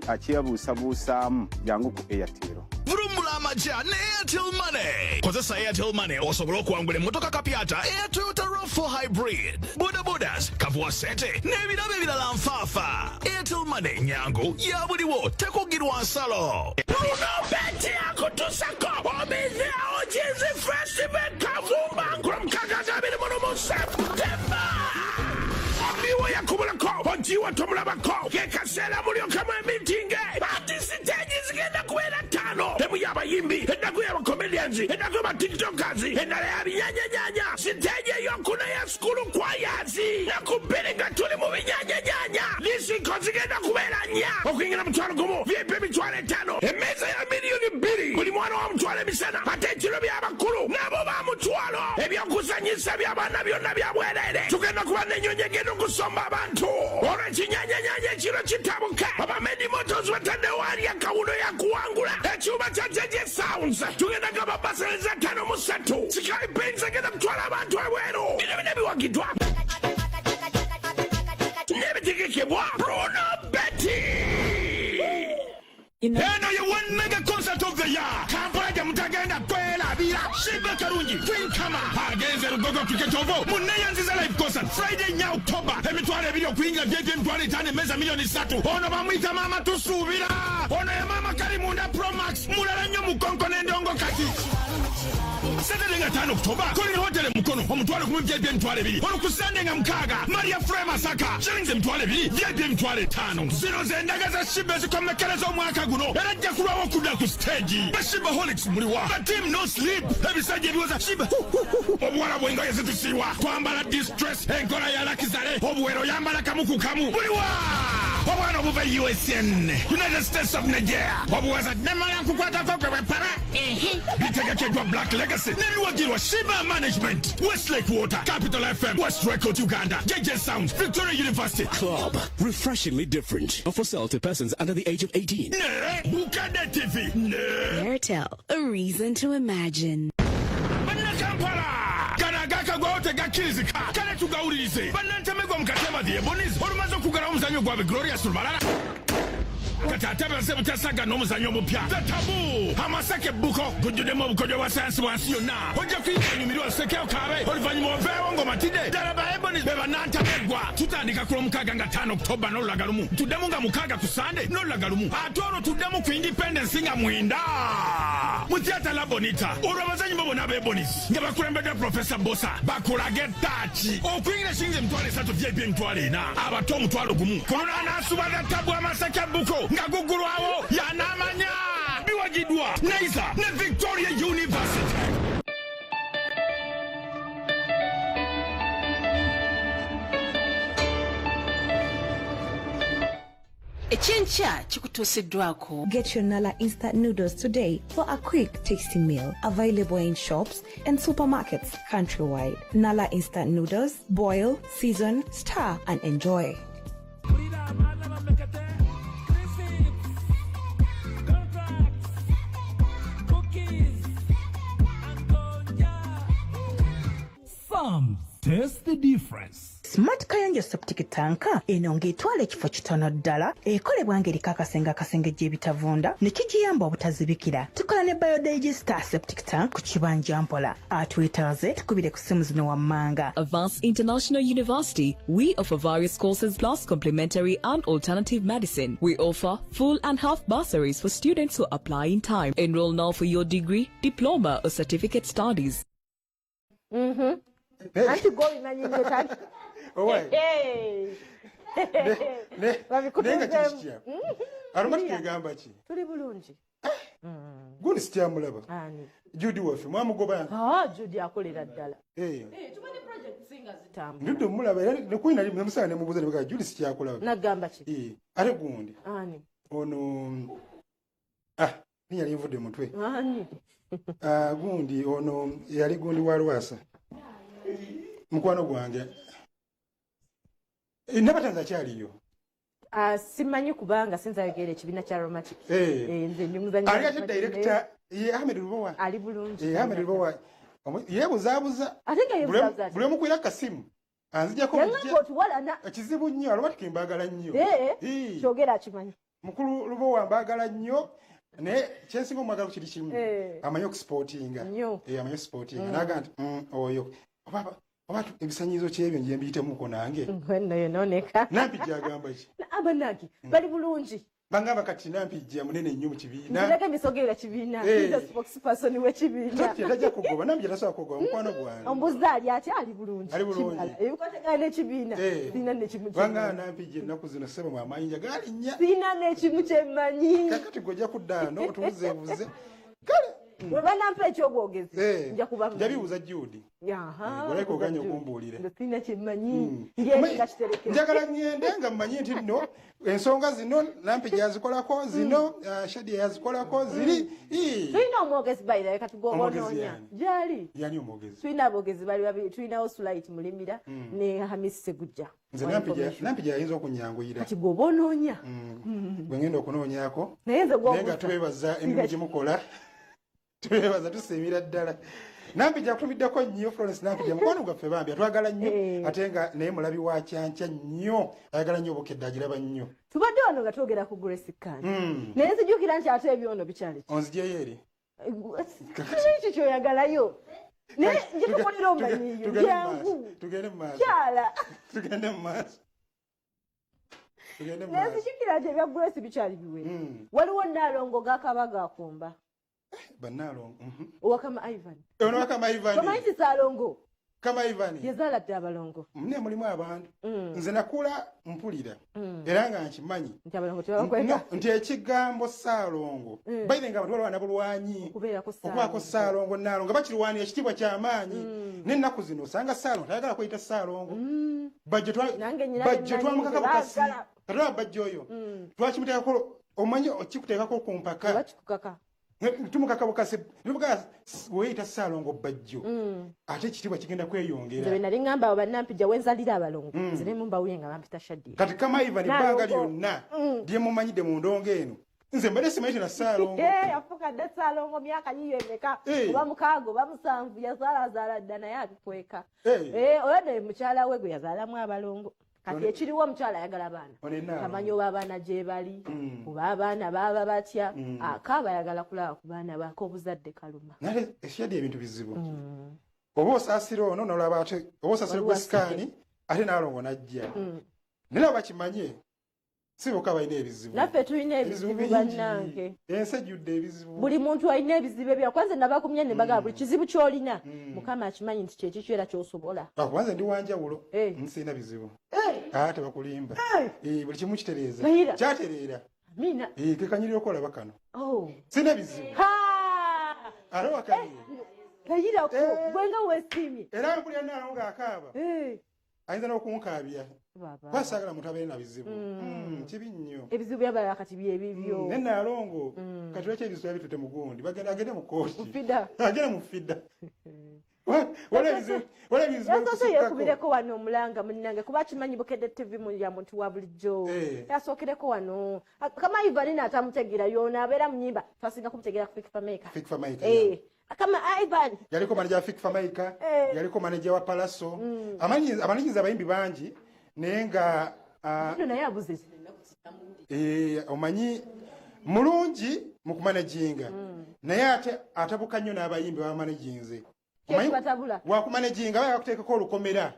akyebuusabuusaamu jangu ku Airtel Vurumbula amaja ne Airtel Money. Kozesa Airtel Money osobola okuwangula emmotoka kapyata Airtel RAV4 Hybrid. Boda bodas, kavuwa sente, n'ebirabo ebirala nfaafa. Airtel Money nyangu ya buliwo tekugirwa nsalo. Unobeti akutusako omize ojizi festival kavumba nkromkagaza biri September. Omiwo yakubulako, ojiwa tomulabako, yekasela mulio kama meeting. Ati siteji zigenda kuwera 5. emu y'abayimbi ennaku y'abakomedians ennaku y'abatiktokers endala y'abinyanyanyanya siteegi eyokuna ya skulu kwayazi nakubiri nga tuli mu binyanyanyanya disiko zigenda kubeera nnya okuyingira mutwalo gumu vip emitwalo 5 emmeeza ya miliyoni 2 buli mwana wa mutwalo emisana ate ekiro by'abakulu nabo ba mutwalo ebyokuzanyisa by'abaana byonna bya bwereere tugenda kuba n'ennyonyi egenda okusomba abantu olw'ekinyanyanyanya ekiro kitabuka abamedi motos bataddewo ali akawuno yakuwangula ekyuma kya jeje sounds tugenda gababasereza 5-3 Sky Benz agenda kutwala abantu ebweru bino bino biwagiddwa nebitegekebwa Bruno Betty. Eno ye one mega concert of the year. Kampala gye mutagenda kwerabira. Shiba Karungi, Twin Kama, agenze Lugogo Cricket Oval, Muneyanziza live concert, Friday nya October. Emitwalo ebiri okuyingira JJ emitwalo 5 emmeeza miliyoni 3. Ono bamuyita Mama Tusuubira. Ono ye Mama Kalimunda Pro Max, mulala nnyo mukonko n'endongo kati. Saturday nga 5 October, Colin Hotel Mukono, omutwalo 10 JJ emitwalo 2. Ono ku Sunday nga mukaaga, Maria Frey Masaka, shillings emitwalo 2, JJ emitwalo 5. Zino z'endaga za Shiba ezikomekereza omwaka guno. Era ajja kulwawo okudda ku stage. Bashibaholics muliwa. The team no sleep. Ebisajja ebiwoza Shiba. Obuwala bw'engoye zitusiiwa. Twambala distress. Enkola ya Lakizale. Obuwero yambala kamu ku kamu. Muliwa. Obwana obuva USN. United States of Nigeria. Obuwaza nemala nkukwatako gwe bwepala. Bitegekeddwa Black Legacy. N'ebiwagirwa Shiba Management. Westlake Water. Capital FM. West Record Uganda. JJ Sound. Victoria University. Club. Refreshingly different. For sale to persons under the age of 18. Bukanda TV. Airtel. A reason to imagine. Kampala. Kanagaka gwote gakirizika. Kale tugawulirize. Bannantemegwa mukatema the Ebonies. Olumaze okugala omuzanyo gwabe Glorious Lubalala. Kati ate base butasaga n'omuzanyo omupya. The Taboo. Amasake Buko. Gujjuddemu obukodyo bwa sayansi bwansi yonna. Ojja kuyinanyumirwa Sekeo Kaabe. Oluvannyuma oveewo ng'omatidde. Ddala ba Ebonies be bannantemegwa. Tutandika ku Lwomukaaga nga 5 October n'olulaga lumu. Tuddemu nga 6 ku Sunday n'olulaga lumu. Ate olwo tuddemu ku Independence nga 9. Mu Theatre La Bonita. Olwo abazanyi bo bonna b'Ebonies nga bakulembeddwa Professor Bosa. Bakulage ttaaki. Okuyingira shillings emitwalo 3 VIP emitwalo 4. Abato omutwalo gumu. Ku lunaanaasuba The Taboo Amasake Buko. Nga gugulwawo yanamanya biwagidwa Naiza ne Victoria University. Ekyenkya kikutuusiddwako. Get your Nala instant noodles today for a quick, tasty meal. Available in shops and supermarkets countrywide. Nala instant noodles. Boil, season, stir, and enjoy. Taste the difference. Smart Kayonjo septic tanka eno ng'etwala ekifo kitono ddala ekolebwa ng'eriko akasenge gy'ebitavunda ne kigiyamba obutazibikira. Tukola ne biodigester septic tank ku kibanja mpola. Atwetaaze tukubire ku ssimu zino wammanga. Advanced International University, we offer various courses plus complementary and alternative medicine. We offer full and half bursaries for students who apply in time. Enroll now for your degree, diploma or certificate studies. Anti go imanyi ngetali. Owe. Babikubye. Arumati kigamba ki? Tuli bulungi. Gundi sityamulaba. Ani. Judy wafe mwamugoba. Judy akolera ddala. Tumani project singa zitambula. Ndio mulaba ne kwina ali musana ne mubuza ne Judy sityakolaba. Nagamba ki? Ate gundi. Ani. Ono yali nvudde mutwe. Ani. Gundi ono yali gundi wa Lwasa. Mukwano gwange nabatanza kyaliyo simanyi kubanga sinza yogera ekibiina kya romantic nze nyumuzanyi ali ate director Ahmed Lubowa ali bulungi Ahmed Lubowa yebuzabuza ate nga yebuzabuza buli omukwira kasimu anzijako ekizibu nnyo alwati kimbagala nnyo kyogera akimanyi mukulu Lubowa mbagala nnyo ne kyensinga omwagala kiri kimu amanyi okusportinga amanyi okusportinga naga nti oyo Obatu ebisanyizo kyebyo nje mbiyitemu nange. Nno yononeka. Nampijja agamba ki? Abanaki bali bulungi. Bangamba kati nampijja munene nnyo mu kibiina. Ndeka misogera kibiina. Nda spokesperson we kibiina. Kati tajja kugoba nampijja tasobola kugoba mukwano gwange. Ombuza ali ati ali bulungi. Ali bulungi. Ebikotegana n'ekibiina. Sina n'ekimu kye. Banga nampijja ennaku zino sebe mu amayinja gali nnya. Sina n'ekimu kye mmanyi. Kakati gojja kudda no tubuzeebuze. bwe banampa ekyobwogezi nja kuba njabibuuza Judy oleka oganye okumbuulira sina kyemmanyi nga kiterekere njagala ngende nga mmanyi nti nno ensonga zino Nampijja yazikolako zino Shadia yazikolako ziri tulina omwogezi bayira reka tugobonoonya gyali yani omwogezi tulina abogezi bali babiri tulina Osulight Mulimira ne Hamisi Segujja nze Nampijja yayinza okunyanguyira kati gobonoonya bwe ngenda okunoonyako naye nga tubeebaza emirimu gye mukola tubeebaza tusiimira ddala Nampijja akutumiddeko nnyo Florence Nampijja mukwano gwaffe bambi atwagala nnyo ate nga naye mulabi wa kyankya nnyo ayagala nnyo obukedde agiraba nnyo tubadde wano nga twogera ku Grace Kan naye nzijukira nti ate ebyono bikyali onzijeyo eri ekyo kyoyagalayo naye gyetukolera omanyiyo jangu tugende mu maaso kyala tugende mu maaso naye nzijukira nti ebya Grace bikyali biwe waliwo Naalongo gakaba gakumba Banalongo Wakama Ivan ono Wakama Ivan kama nti Salongo kama Ivan yazala dda abalongo mune mulimu abantu nze nakula mpulira era nga nkimanyi nti abalongo tebakweka nti ekigambo Salongo bayire nga abantu balwana bulwanyi okubaako Salongo Nalongo bakirwanira ekitiibwa ky'amaanyi n'ennaku zino osanga Salongo tayagala kweyita Salongo bajje twamukaka bukasi kataba bajje oyo twakimuteekako omanyi okikuteekako ku mpaka tumukaka bukasi nubuga weyita Salongo bajjo ate ekitiibwa kigenda kweyongera nze nali ngamba abo Nampijja wenzalira abalongo nze ne mumbawuye nga bampita Shadia kati kama Ivan banga lyonna lye mumanyidde mu ndongo eno nze mbadde simanyi na Salongo afukadde Salongo myaka yiyo emeka oba mukaago oba musanvu yazaalazaala dda naye abikweka olwadde mukyala we gwe yazaalamu abalongo kati ekiriwo omukyala ayagala baana tamanyi oba abaana gye bali oba abaana baaba batya akaaba ayagala kulaba ku baana baako obuzadde kaluma naye Shadia ebintu bizibu oba osaasira ono nolaba ate oba osaasira Grace Kan ate Naalongo najja naye abo bakimanye si bokka balina ebizibu naffe tulina ebizibu bannange ensi ejjudde ebizibu buli muntu alina ebizibu ebya kwanza nabakumye ne bagamba buli kizibu ky'olina Mukama akimanyi nti kyekikyo era ky'osobola akubanza ndi wanjawulo nsirina bizibu ate bakulimba buli kimu kitereeza kyatereera amina kekanyirira okolaba kano sirina bizibu ate wakanyire kayirako gwenga weesiimye era mpulira Naalongo ng'akaaba ayinza n'okunkaabya kwasaagala muntu abeere na bizibu kibi nnyo ebizibu by'abalala kati byebibyo ne Naalongo kati lwaki ebizibu yabitutte mu gundi agende mu kooti agende mu fida yasoose yeekubireko wano omulanga munnange kuba kimanyi Bukedde TV ya muntu wa bulijjo yasookereko wano kama Ivan atamutegeera yona abeera mu nnyimba twasinga kumutegeera ku Fikfa Maker kama Ivan yaliko manager wa Fikfa Maker yaliko manager wa Palaso amanyigiza abayimbi bangi naye nga naye abuze omanyi mulungi mu kumanaginga naye ate atabuka nnyo n'abayimbi bamanaginze wakumanaginga aba yakuteekako olukomera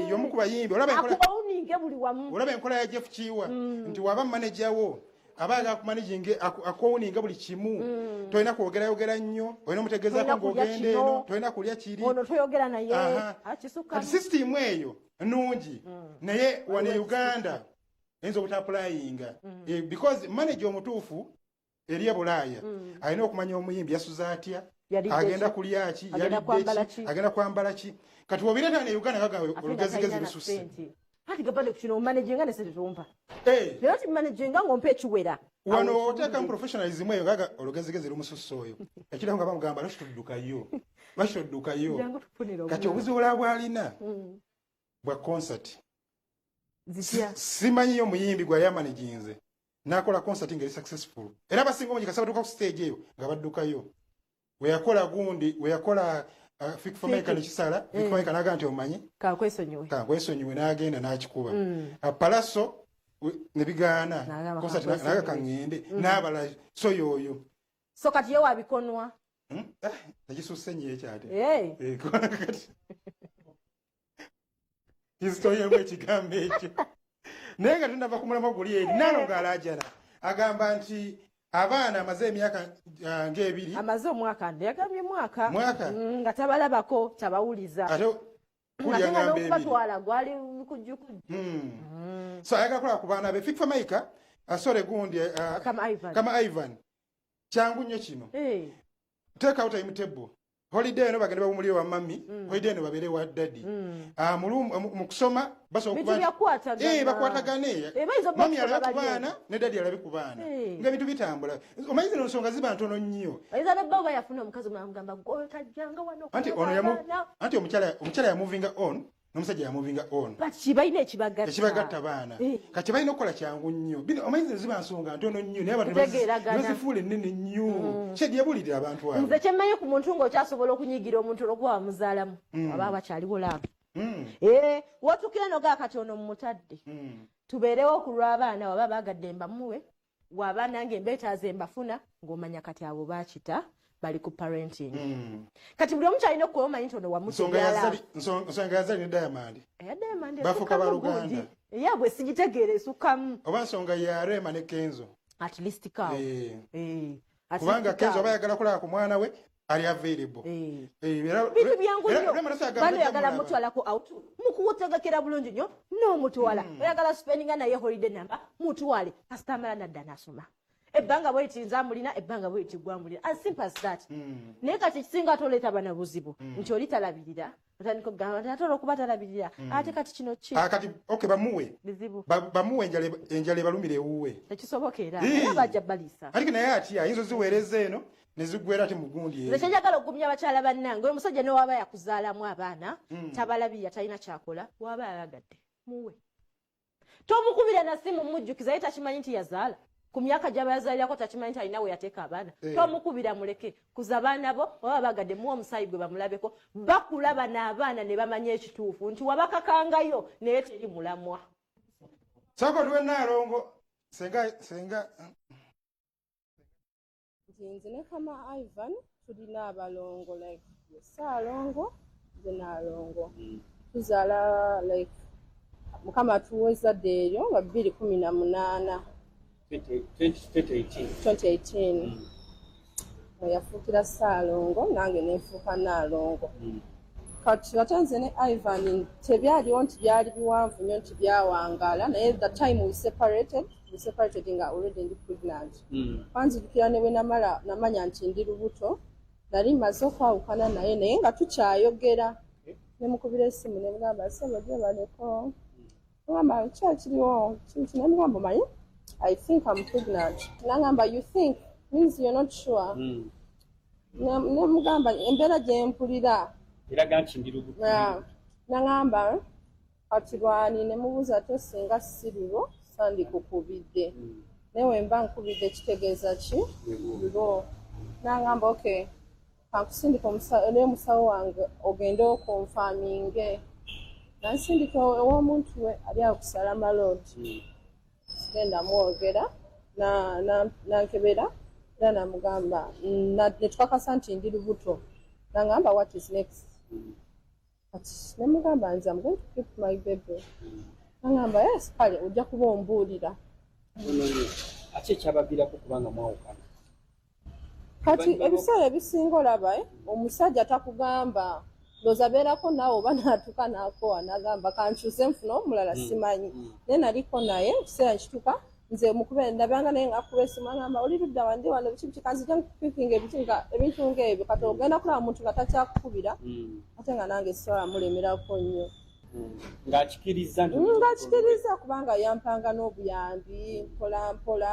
y'omu ku bayimbi olaba enkola ya Jeff Kiwa nti waba manager wo aba ayagala kumanaginga akowuninga buli kimu tolina kwogerayogera nnyo olina omutegeezaako ng'ogenda eno tolina kulya kiri kati sisitimu eyo nnungi naye wano e Uganda eyinza obutapulayinga because manager omutuufu eri Bulaaya alina okumanya omuyimbi yasuza atya agenda kulya ki agenda kwambala ki kati wobireeta ne Uganda kagawe olugezigezi lususe ati gapande kuchino managinga ne sente tumpa lero ti managinga ngompe ekiwera wano oteka professionalism eyo gaga olugezigezi lumususse oyo ekira nga bamugamba bashituddukayo kati obuzibu bwalina bwa concert simanyiyo muyimbi gwa yamanaginze nakola concert ngeri successful era basinga omujikasa batuka ku stage eyo nga baddukayo weyakola gundi weyakola Fikfa Maker nekisala Fikfa Maker naga nti omanyi kakwesonyiwe n'agenda n'akikuba Palaso nebigaana concert naga kangende n'abala so yoyo so kati yewa bikonwa nakisusse nnyo ekyate history y'ekigambo ekyo naye nga tunava ku mulamo guli eri Naalongo alajana agamba nti abaana amaze emyaka ng'ebiri amaze omwaka yagambye mwaka nga tabalabako tabawuliza batwala gwali kujjukuju so ayagala kola ku baana be Fikfa Maker asole gundi kama Ivan kyangu nnyo kino teeka out time table holiday eno bagende bawumulire wa mami holiday eno babere wa daddy mu kusoma basobola bakwatagane mami alabe ku baana ne daddy alabe ku baana nga bintu bitambula omanyi zino nsonga ziba ntono nnyo baba yafuna omukazi omulamba tajjanga wano anti omukyala yamuvinga on n'omusajja yamuvinga on kibalina ekibagatta baana kati balina okukola kyangu nnyo omanyi zino ziba nsonga ntono nnyo naye abantu bazifuula ennene nnyo kyedi yabulirira abantu abo nze kyemmanyi ku muntu ng'okyasobola okunyigira omuntu olwokuba wamuzaalamu aba bakyaliwo laavu wotukira nogaa kati ono mumutadde tubeerewo ku lw'abaana waba baagadde mbamuwe waba nange mbeetaaze mbafuna ng'omanya kati abo baakita bali ku parenting kati buli omu kyalina okuba omanyi nti ono nsonga yazali ne Diamond bafuuka baluganda yabwe sigitegeera esukkamu oba nsonga ya Rema ne Kenzo at least kawo kubanga Kenzo aba ayagala kulaba ku mwana we ali available bintu byangu nnyo bano oyagala mutwalako out mukutegekera bulungi nnyo n'omutwala oyagala spendinga naye holiday number mutwale asitamala nadda nasoma ebbanga bweti nzamulina ebbanga bweti gwamulina as simple as that naye kati kisinga toleeta bana buzibu nti oli talabirira otandika okugamba ate olwokuba talabirira ate kati kino ki kati bamuwe bamuwe enjala ebalumira ewuwe tekisobokera era bajja baliisa ate naye atya ayinza oziweereza eno nezigwera ati mugundi nze kyenjagala okugumya abakyala bannange oyo omusajja newaaba yakuzaalamu abaana tabalabirira talina kyakola waaba yayagadde muwe tomukubira na simu mujjukiza ye takimanyi nti yazaala ku myaka gy'aba yazaalirako takimanyi nti alina we yateeka abaana tomukubira muleke kuza baana bo baba bagadde muwa omusaayi gwe bamulabeko bakulaba n'abaana ne bamanya ekituufu nti wabakakangayo naye teri mulamwa sako tuwe Naalongo senga nze ne kama Ivan tulina abalongo like Saalongo nze Naalongo tuzaala like mukama tuwezadde eryo nga 2018 2018 yafuukira Saalongo nange nenfuuka Naalongo kati ate nze ne Ivan tebyaliwo nti byali biwanvu nnyo nti byawangaala naye the time we separated nga already ndi pregnant kwanzirikira ne bwe namanya nti ndi lubuto nali maze okwawukana naye nga tukyayogera nemukubira essimu nemugamba sebo gye baleko ngamba kyakiriwo kintu nemugamba manyi I think I'm pregnant. Nangamba, you think means you're not sure. Namugamba, embeera gye mpulira. Eraga nti ndi lubuto. Nangamba, kati lwani ne mubuuza tosinga siriro sandi kukubidde. Naye mba nkubidde kitegeeza ki? Lulo. Nangamba, okay. Kankusindika omusawo wange ogende okunfaaminge. Nansindika ow'omuntu we ali akusala malooti. Genda mwogera nankebera era namugamba netukakasa nti ndi lubuto nangamba what is next kati nemugamba nze I'm going to keep my baby nangamba yes kale ojja kuba ombuulira ate ekyababirako kubanga mwawukana kati ebiseera ebisinga olaba omusajja takugamba ndowooza abeerako naawe oba naatuka n'akowa n'agamba kankyuse nfuna omulala simanyi naye naliko naye ekiseera nkituuka nze mukube ndabanga naye ng'akuba essimu agamba oli ludda wandi wano biki biki kanzija nkupikinga ebintu ng'ebyo kati ogenda kulaba muntu nga takyakukubira ate nga nange essaawa mulemerako nnyo ng'akikiriza kubanga yampanga n'obuyambi mpola mpola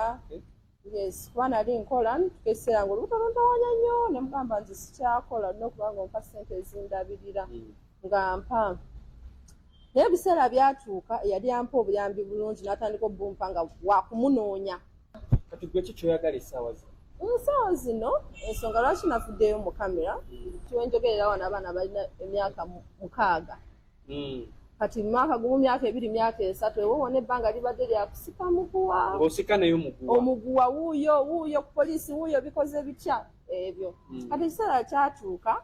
yes kuba nali nkola tukeseera nga olubuto luntawanya nnyo nemugamba nze sikyakola olina okubanga ompa ssente ezindabirira nga mpa naye ebiseera byatuuka yali ampa obuyambi bulungi n'atandika obumpa nga wakumunoonya kati gwe ki kyoyagala essaawa zino ensaawa zino ensonga lwaki navuddeyo mu kamera kiwenjogerera wano abaana balina emyaka 6 kati mwaka gumu myaka 2 myaka 3 ewo wona ebbanga libadde lyakusika muguwa ng'osika naye omuguwa wuuyo ku poliisi wuuyo bikoze bitya ebyo kati ekiseera kyatuuka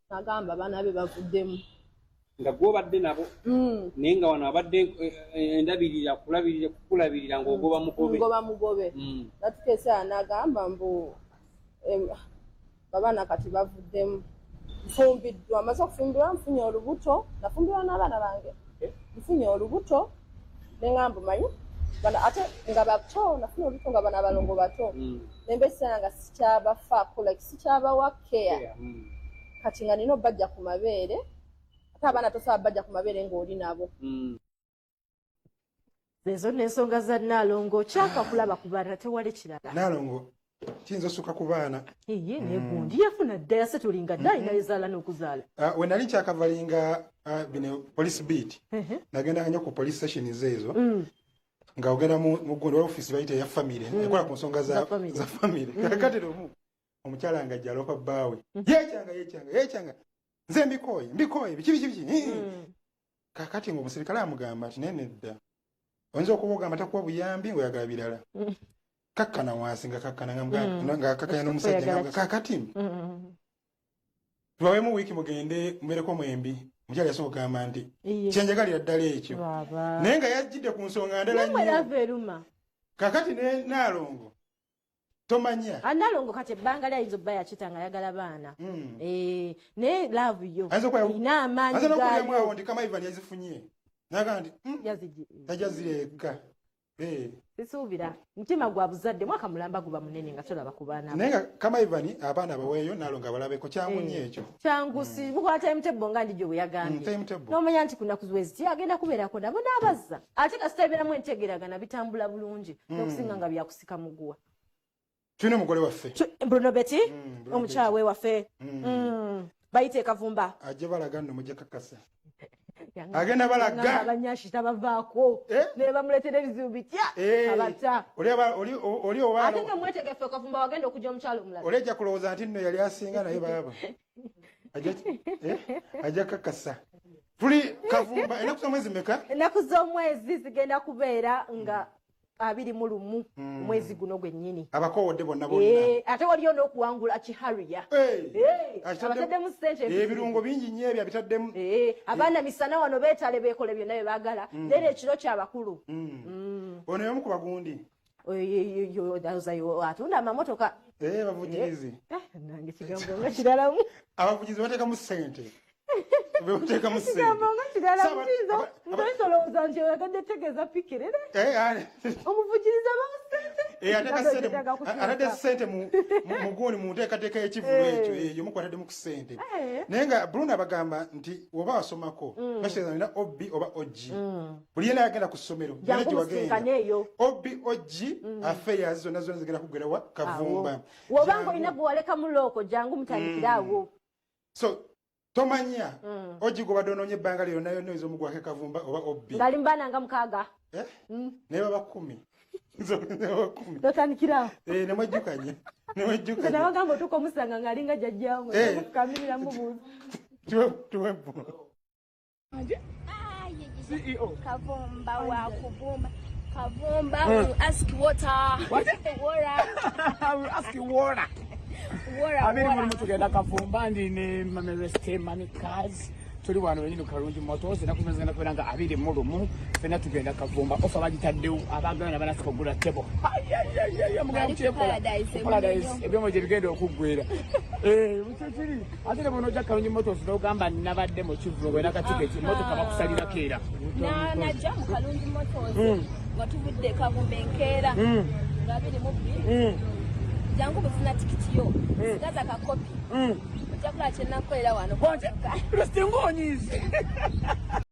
nagamba abaana be bavuddemu nga gwobadde nabo naye nga wano abadde endabirira kukulabirira ng'ogoba mugobe natuka ekiseera nagamba mbu abaana kati bavuddemu nfumbiddwa amaze okufumbirwa nfunye olubuto nafumbirwa n'abaana bange nfunye olubuto neŋŋamba manyi ate nga bato nafuna olubuto nga bano abalongo bato nembesera nga sikyabafaako like sikyabawa care kati nga nina obajja ku mabeere ate abaana tosaba bajja ku mabeere ng'oli nabo ezo n'ensonga za Nalongo kyaka kulaba ku baana tewali kirala Nalongo kiyinza osukka ku baana ye negundi yafuna dda yasetulinga dda ayina ezaala n'okuzaala we nali nkyakavalinga bino police beat nagenda nnyo ku police station ezo nga ogenda mu gundi wa office bayita ya family ekola ku nsonga za family kakati lomu omukyala nga jalopa bbaawe yekyanga nze mbikoye biki kakati ng'omusirikale amugamba ati nenedda oyinza okuba ogamba takuwa buyambi ng'oyagala birala kakkana wansi nga kakkana nga kakkanya n'omusajja nga kakati tubawemu wiiki mugende mubeereko mwembi mukyala yasobola okugamba nti kyenjagalira ddala ekyo naye nga yajjidde ku nsonga ndala nnyo kakati ne Nalongo tomanya Nalongo kati ebbanga lye ayinza obba yakitanga ayagala baana naye laavu yo ina amaanyi gayo n'okulyamu awo nti kama Ivan yazifunye naga nti tajazireka sisuubira mutima gwa buzadde mwaka mulamba guba munene nga tolaba ku baana naye nga kama Ivan abaana abaweeyo Nalongo abalabeko kyangunye ekyo kyangusi bukwata emutebbo nga ndijo bwe yagambye n'omanya nti kunaku zwezi agenda kubeerako nabo n'abazza ate kasita ebeeramu entegeragana bitambula bulungi n'okusinga nga byakusika muguwa tulina omugole waffe Bruno Betty omukyawe waffe bayite Kavumba ajja balaga nno mujja kakasa agenda balaga abanyashi tabavaako ne bamuleetera ebizibu bitya abata oli obaana ate nga mwetegefu Kavumba wagenda okujja omukyalo omulala olejja kulowooza nti nno yali asinga naye baaba ajja kakasa tuli Kavumba enaku z'omwezi meka ennaku z'omwezi zigenda kubeera nga 21 mwezi guno gwennyini abakowodde bonna ate waliyo n'okuwangula kiharriya abataddemu ssente ebirungo bingi nnyo ebyo abitaddemu abaana misana wano beetale beekole byonna bye baagala leero ekiro kyabakulu ono y'omu ku bagundi atunda amamotoka bavugirizi nange kigambo nga kiralamu abavugizi bateekamu ssente kigambo nga kirala mukizo ntolowooza nti oyagadde tegeeza pikirere omuvugiriza atadde ssente mugundi mu nteekateeka y'ekivulu ekyo yomuku ataddemu ku ssente naye nga Bruno abagamba nti oba wasomako bakireeza nina obbi oba oggi buli yena yagenda ku ssomero gye wagenda obbi oggi affairs zonna zigenda kugera wa Kavumba wobanga olina gwe waleka mulooko jangu mutandikire awo so tomanya oggi gwe badde onoonya ebbanga lyonna yonna oyinza omugwako Kavumba oba obbi ngali mbaana nga mukaaga naye baba 10 notandikirawo nemwejjukanye nabagamba otuuka omusanga ng'alinga jjajjawo kamirira mubuuzi CEO Kavumba wa Kuvumba Kavumba will ask water. What? Water. I will ask you water. Abiri muri mutugenda Kavumba ndi ne mamereste manikazi tuli wano wenyine Karungi Motors nakumezana kubanga abiri mulumu fena tugenda Kavumba ofa bagitaddewo abagana banasika ogula tebo paradise ebyomo gye bigenda okuggwera mukyekiri ate ne bono Karungi Motors n'ogamba nabadde mu kivulo bwe nakatiketi motoka bakusalira keera najja mu Karungi Motors nga tuvudde Kavumba enkeera ngabiri mu bbiri jangu bufuna tikiti yo sigaza kakopi ojja kulaba kye nakolera wano Reste ngonyize